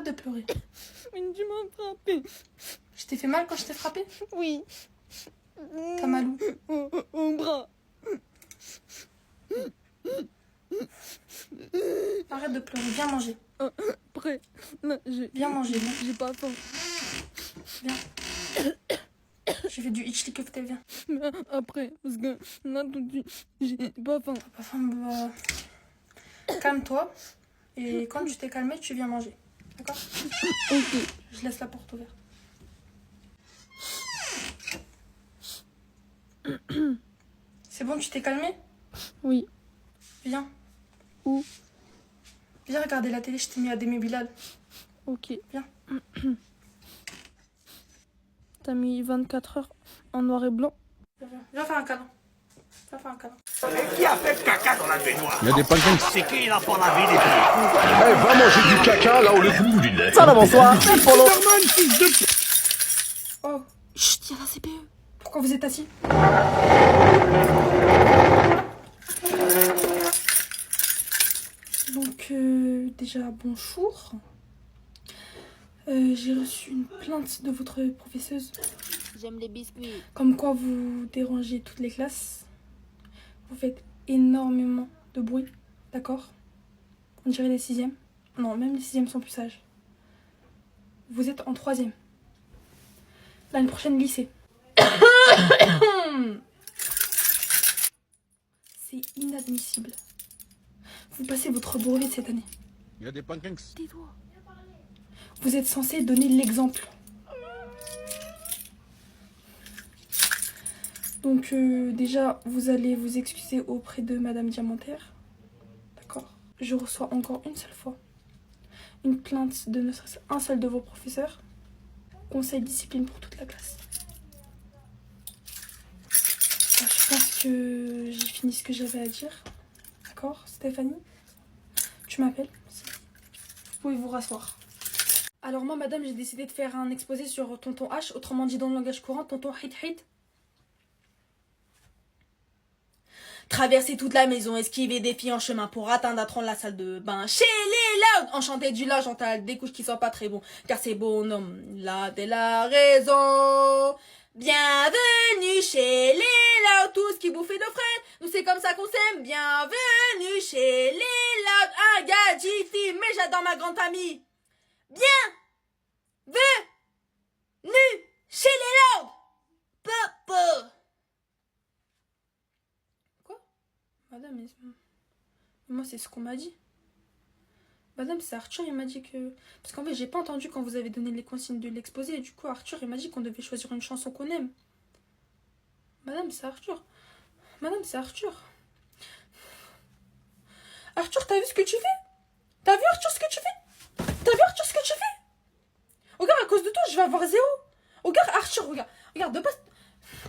de pleurer. Mais tu m'as frappé. Je t'ai fait mal quand je t'ai frappé? Oui. T'as mal où? Au bras. Arrête de pleurer, viens manger. Après, là, Viens manger, viens. j'ai pas faim. Viens. Je fais du itchli kefté, viens. Mais après, parce que là, tout de suite, j'ai pas faim. T'as pas faim, bah... Calme-toi. Et quand tu t'es calmé, tu viens manger. D'accord? Ok. Je laisse la porte ouverte. C'est bon, tu t'es calmé? Oui. Viens. Où? Viens regarder la télé, je t'ai mis à Démé Bilal. Ok. Viens. T'as mis 24 heures en noir et blanc. Viens faire un câlin. Viens faire un câlin. Qui a fait caca dans la baignoire? Il y a des pancakes. C'est qui il a pas la vie des pieds? Eh, va manger du caca là au lieu de boudiner. Ça va, bonsoir. Oh, Chut, y'a la CPE. pourquoi vous êtes assis? Donc, déjà, bonjour. J'ai reçu une plainte de votre professeuse. J'aime les biscuits. Comme quoi vous dérangez toutes les classes. Vous faites énormément de bruit, d'accord? On dirait les sixièmes. Non, même les sixièmes sont plus sages. Vous êtes en troisième. L'année prochaine, lycée. C'est inadmissible. Vous passez votre brevet cette année. Il y a des pancakes. Tais-toi. Vous êtes censé donner l'exemple. Donc déjà, vous allez vous excuser auprès de Madame Diamantaire. D'accord? Je reçois encore une seule fois une plainte de ne serait-ce un seul de vos professeurs. Conseil discipline pour toute la classe. Je pense que j'ai fini ce que j'avais à dire. D'accord, Stéphanie? Tu m'appelles? Vous pouvez vous rasseoir. Alors moi, madame, j'ai décidé de faire un exposé sur tonton H, autrement dit dans le langage courant, tonton Hit Hit. Traverser toute la maison, esquiver des filles en chemin pour atteindre la salle de bain. Chez les Loud, enchanté du linge, j'entends des couches qui sont pas très bons. Car ces bonhommes là de la raison. Bienvenue chez les Loud, tous qui bouffent nos frères. Nous c'est comme ça qu'on s'aime. Bienvenue chez les Loud. Un gadget, mais j'adore ma grande famille. Bienvenue chez les Loud. Papa. Madame, moi c'est ce qu'on m'a dit. Madame, c'est Arthur, il m'a dit que... Parce qu'en fait, j'ai pas entendu quand vous avez donné les consignes de l'exposé. Et du coup, Arthur, il m'a dit qu'on devait choisir une chanson qu'on aime. Madame, c'est Arthur. Madame, c'est Arthur. Arthur, t'as vu ce que tu fais? T'as vu, Arthur, ce que tu fais? T'as vu, Arthur, ce que tu fais? Regarde, à cause de toi, je vais avoir 0. Regarde, Arthur, regarde. Regarde,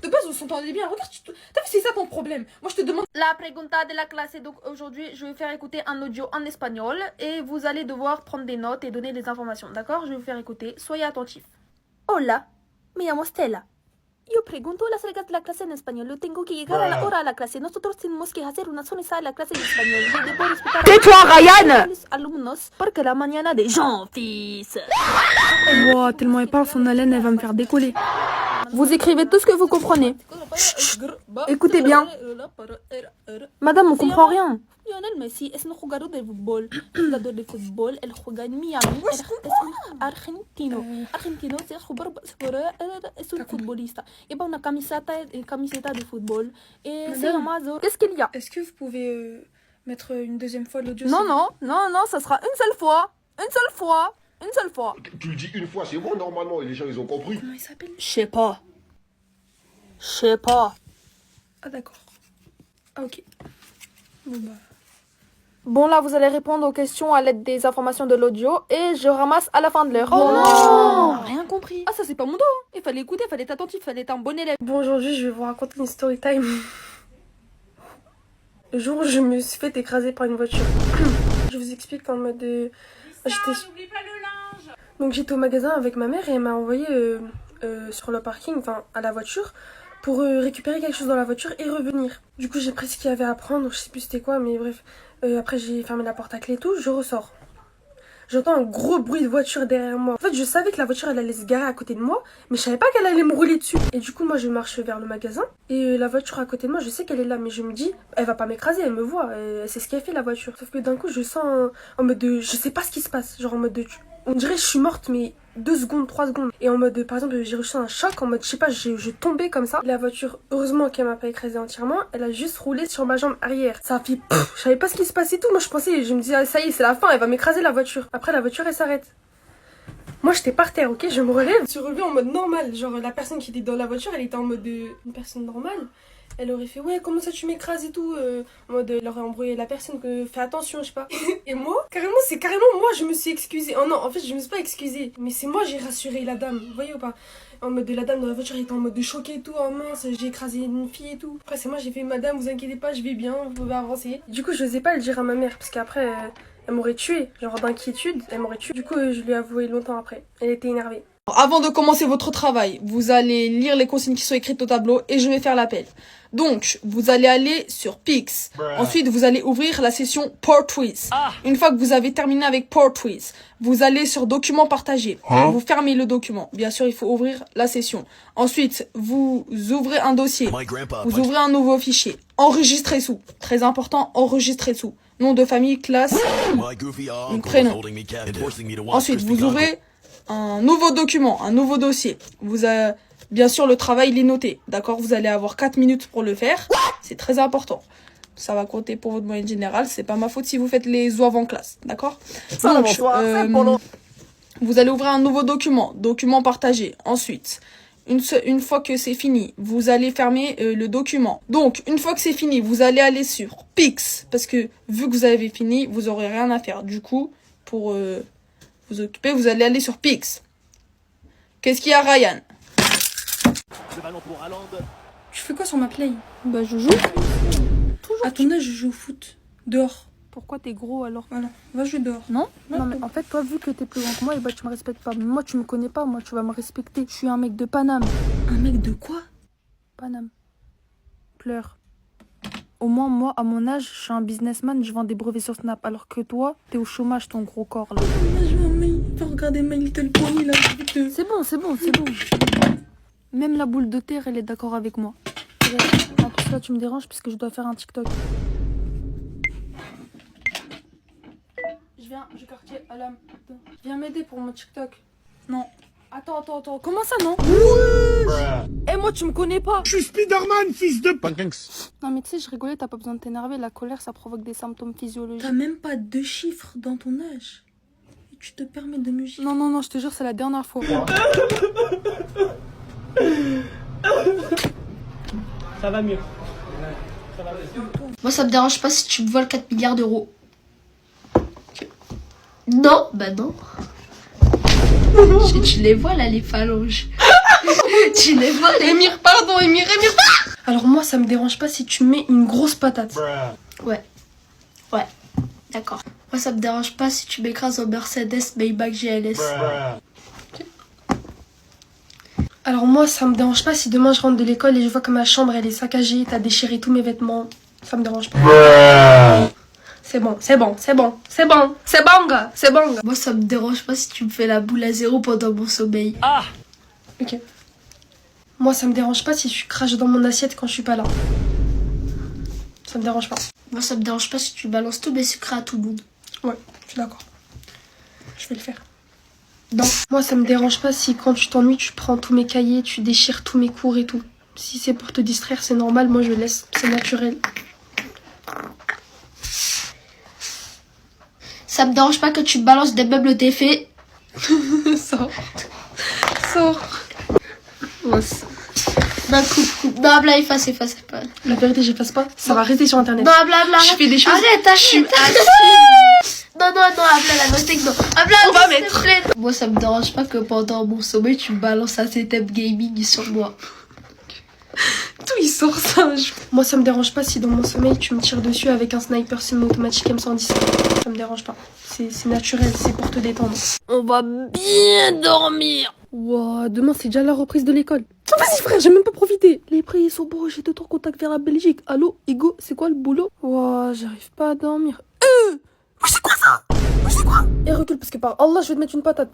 de base, on s'entendait bien. Regarde, t'as vu, c'est ça ton problème. Moi, je te demande... La pregunta de la classe. Donc aujourd'hui, je vais faire écouter un audio en espagnol et vous allez devoir prendre des notes et donner des informations. D'accord? Je vais vous faire écouter. Soyez attentifs. Hola, me llamo Stella. Yo pregunto las reglas de la clase en español. Yo tengo que llegar a la hora a la clase. Nosotros tenemos que hacer una sonrisa a la clase de español. Yo debo respetar Tais-toi, Ryan! los alumnos porque la mañana de Jean-Fils. Wow, tellement elle parle, son haleine, elle va me faire décoller. Vous écrivez tout ce que vous comprenez. Écoutez bien. Madame, on comprend rien. Lionel Messi es un jugador de fútbol. Jugador de fútbol, él juega en Miami. Es un argentino. Argentino es un futbolista. Lleva una camiseta de fútbol. Et se llama Zor. Qu'est-ce qu'il y a? Est-ce que vous pouvez mettre une deuxième fois l'audio? Non, ça sera une seule fois. Une seule fois. Une seule fois. Tu le dis une fois, c'est bon normalement, et les gens ils ont compris. Comment il s'appelle? Je sais pas. Ah d'accord. Ah ok. Bon bah... Bon, là, vous allez répondre aux questions à l'aide des informations de l'audio et je ramasse à la fin de l'heure. Oh non! Rien compris. Ah, ça, c'est pas mon dos. Hein. Il fallait écouter, il fallait être attentif, il fallait être un bon élève. Bon, aujourd'hui, je vais vous raconter une story time. Le jour où je me suis fait écraser par une voiture. Je vous explique en mode... N'oublie pas le linge. Donc j'étais au magasin avec ma mère et elle m'a envoyé sur le parking, enfin à la voiture, pour récupérer quelque chose dans la voiture et revenir. Du coup j'ai pris ce qu'il y avait à prendre, je sais plus c'était quoi, mais bref. Après j'ai fermé la porte à clé et tout, je ressors. j'entends un gros bruit de voiture derrière moi. En fait, je savais que la voiture, elle allait se garer à côté de moi, mais je savais pas qu'elle allait me rouler dessus. Et du coup, moi, je marche vers le magasin, et la voiture à côté de moi, je sais qu'elle est là, mais je me dis, elle va pas m'écraser, elle me voit, c'est ce qu'elle fait, la voiture. Sauf que d'un coup, je sens en mode de, je sais pas ce qui se passe, genre en mode de, on dirait que je suis morte, mais 2 secondes, 3 secondes. Et en mode, par exemple, j'ai reçu un choc, en mode, je sais pas, je tombais comme ça. La voiture, heureusement qu'elle m'a pas écrasée entièrement, elle a juste roulé sur ma jambe arrière. Ça a fait, je savais pas ce qui se passait et tout. Moi, je me disais, ah, ça y est, c'est la fin, elle va m'écraser la voiture. Après, la voiture, elle s'arrête. Moi, j'étais par terre, ok, je me relève. Je suis relevée en mode normal. Genre, la personne qui était dans la voiture, elle était en mode une personne normale. Elle aurait fait, ouais, comment ça tu m'écrases et tout. En mode, elle aurait embrouillé la personne, que fais attention, je sais pas. Et moi, c'est carrément moi, je me suis excusée. Oh non, en fait, je me suis pas excusée. Mais c'est moi, j'ai rassuré la dame, vous voyez ou pas? En mode, la dame dans la voiture, elle était en mode de choquée et tout. Oh mince, j'ai écrasé une fille et tout. Après, c'est moi, j'ai fait, madame, vous inquiétez pas, je vais bien, vous pouvez avancer. Du coup, je n'osais pas le dire à ma mère, parce qu'après, elle m'aurait tué. Genre, d'inquiétude, elle m'aurait tué. Du coup, je lui ai avoué longtemps après. Elle était énervée. Avant de commencer votre travail, vous allez lire les consignes qui sont écrites au tableau et je vais faire l'appel. Donc, vous allez aller sur Pix. Ensuite, vous allez ouvrir la session Portraits. Une fois que vous avez terminé avec Portraits, vous allez sur Documents partagés. Vous fermez le document. Bien sûr, il faut ouvrir la session. Ensuite, vous ouvrez un dossier. Vous ouvrez un nouveau fichier. Enregistrez sous. Très important, enregistrez sous. Nom de famille, classe, prénom. Ensuite, vous ouvrez un nouveau document, un nouveau dossier. Vous avez, bien sûr, le travail, il est noté. D'accord? Vous allez avoir 4 minutes pour le faire. C'est très important. Ça va compter pour votre moyenne générale. C'est pas ma faute si vous faites les zouaves en classe. D'accord? Donc, vous allez ouvrir un nouveau document. Document partagé. Ensuite, une fois que c'est fini, vous allez fermer le document. Donc, une fois que c'est fini, vous allez aller sur Pix. Parce que, vu que vous avez fini, vous aurez rien à faire. Du coup, pour vous occuper, vous allez aller sur Pix. Qu'est-ce qu'il y a, Ryan? Tu fais quoi sur ma play? Bah, je joue. Toujours. À ton âge, je joue au foot. Dehors. Pourquoi t'es gros alors? Voilà. Va jouer dehors. Non, mais en fait, toi, vu que t'es plus grand que moi, et bah, tu me respectes pas. Mais moi, tu me connais pas, moi, tu vas me respecter. Je suis un mec de Paname. Un mec de quoi? Paname. Pleure. Au moins, moi, à mon âge, je suis un businessman, je vends des brevets sur Snap. Alors que toi, t'es au chômage, ton gros corps, là. Je veux un mail. Va regarder My Little Pony, là. C'est bon, c'est bon, c'est bon. Même la boule de terre, elle est d'accord avec moi. En plus, là, tu me déranges puisque je dois faire un TikTok. Je quartier à l'âme. Viens m'aider pour mon TikTok. Non. Attends. Comment ça, non? Eh, moi, tu me connais pas. Je suis Spider-Man, fils de... Pancakes. Non, mais tu sais, je rigolais, t'as pas besoin de t'énerver. La colère, ça provoque des symptômes physiologiques. T'as même pas 2 chiffres dans ton âge. Et tu te permets de me gifler. Non, je te jure, c'est la dernière fois. Ça va mieux. Moi, ça me dérange pas si tu me voles 4 milliards d'euros. Non, bah non. Tu les vois là, les phalanges. Tu les vois, les... Émir, pardon, Émir. Alors moi, ça me dérange pas si tu mets une grosse patate. Ouais, d'accord. Moi, ça me dérange pas si tu m'écrases en Mercedes Maybach GLS. Alors moi, ça me dérange pas si demain je rentre de l'école et je vois que ma chambre elle est saccagée, t'as déchiré tous mes vêtements. Ça me dérange pas. C'est bon, gars. Moi, ça me dérange pas si tu me fais la boule à zéro pendant mon sommeil. Ok. Moi, ça me dérange pas si tu craches dans mon assiette quand je suis pas là. Ça me dérange pas. Moi, ça me dérange pas si tu balances tous mes secrets à tout le monde. Ouais, je suis d'accord. Je vais le faire. Non. Moi, ça me dérange pas si quand tu t'ennuies, tu prends tous mes cahiers, tu déchires tous mes cours et tout. Si c'est pour te distraire, c'est normal, moi je laisse. C'est naturel. Ça me dérange pas que tu me balances des meubles défaits. Sors. Non, coupe. Non, Abla, efface pas. La vérité, j'efface pas. Ça va rester sur internet. Non, Abla, Je fais des choses. Arrête. Non, Abla, la note non. Abla, on va mettre. Moi, ça me dérange pas que pendant mon sommeil, tu me balances un setup gaming sur moi. Tout il sort ça. Moi, ça me dérange pas si dans mon sommeil, tu me tires dessus avec un sniper semi-automatique M110. Ça me dérange pas. C'est naturel, c'est pour te détendre. On va bien dormir. Wow, demain, c'est déjà la reprise de l'école. Vas-y, frère, j'ai même pas profité. Les prix sont beaux, j'ai 2 contacts vers la Belgique. Allô, Ego, c'est quoi le boulot? Wow, j'arrive pas à dormir. C'est quoi ça? C'est quoi? Et recule parce que par Allah, je vais te mettre une patate.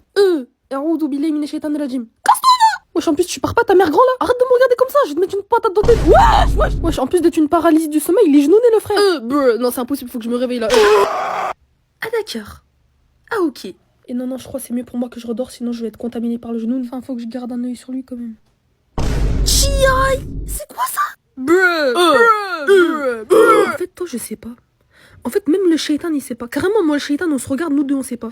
A'oudou billahi minash shaitanir rajim. Casse-toi là! Wesh, en plus, tu pars pas ta mère grand là. Arrête de me regarder comme ça, je vais te mettre une patate dans tes... Wesh, en plus d'être une paralysie du sommeil, il est genouné le frère. Non, c'est impossible, faut que je me réveille là. Ah d'accord. Ah ok. Et non, je crois que c'est mieux pour moi que je redors, sinon je vais être contaminé par le genou. Enfin, faut que je garde un œil sur lui quand même. Chiaï! C'est quoi ça? En fait, toi, je sais pas. En fait, même le shaitan, il sait pas. Carrément, moi, le shaitan, on se regarde, nous deux, on sait pas.